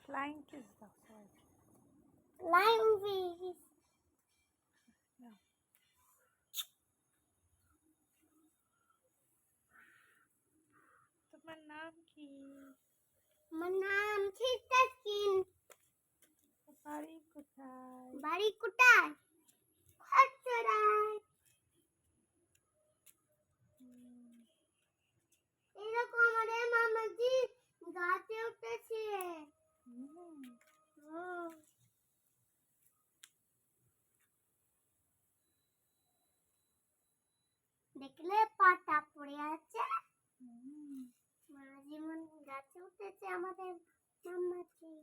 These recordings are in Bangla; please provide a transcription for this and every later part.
ফ্লাইং কিস দাও সবাইকে। Flying fish. দাও। তোমার নাম কি? আমার নাম চিত্তাকিন। বাড়ি কোথায়? বাড়ি কোথায়? খচ্চরায়। এরকম আমাদের মামাজি গাছে উঠেছে। দেখলে পাতা পড়ে আছে। মাঝি মন গাছে উঠেছে আমাদের মামাজি।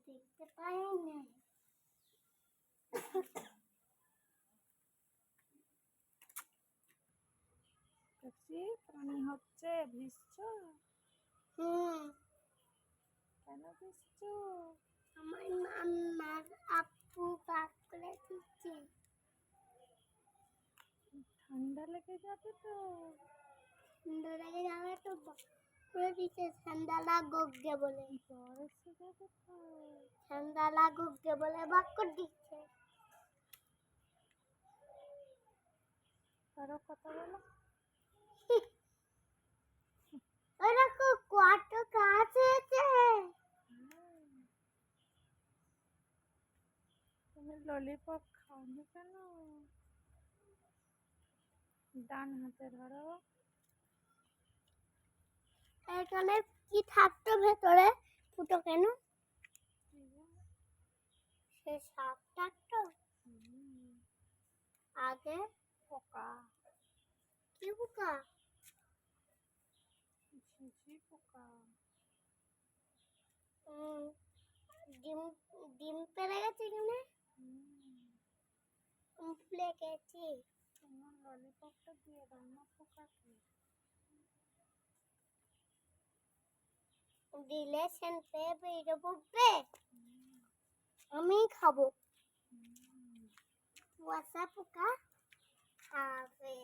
দেখতে পাই না। দেখছি পানি হচ্ছে, ভিজছো? কেন ভিজছো? আমার মাম্মার আপু কাজ করে দিচ্ছে। ঠান্ডা লেগে যাবে তো। ঠান্ডা লেগে যাবে তো করে দিচ্ছে। ঠান্ডা লাগুক গে বলে। জ্বর এসে যাবে তো। ঠান্ডা লাগুক গে বলে বাক্য দিচ্ছে। আরো কথা বলো। ওরকম কত কাজ হয়েছে। তুমি ললিপপ খাওনি কেন? ডান হাতে ধরো। এখানে কি থাকতো ভেতরে? ফুটো কেন? সে সাপ থাকতো আগে। পোকা। কি পোকা? ঝিঝি পোকা। ডিম ডিম পেড়ে গেছে এখানে। ফুলে গেছে। তোমার ললিপপটা দিয়ে দাও না পোকাকে। দিলে সেনতে বেরো পড়বে। আমি খাবো। কুয়াশা পোকা খাবে।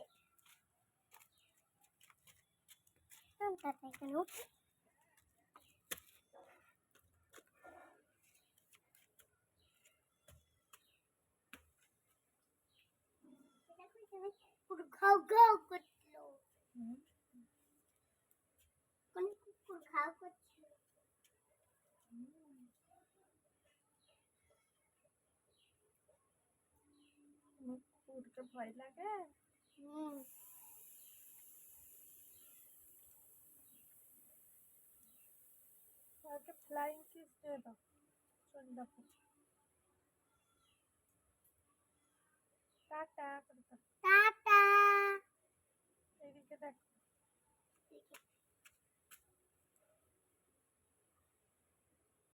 কেন? কুকুর খাও খাও করছিল। কোন কুকুর খাও করছিল? কুকুরকে ভয় লাগে? ওকে ফ্লাইং কিস দিয়ে দাও। চল দেখো। টাটা করে দাও। টাটা। এদিকে দেখো।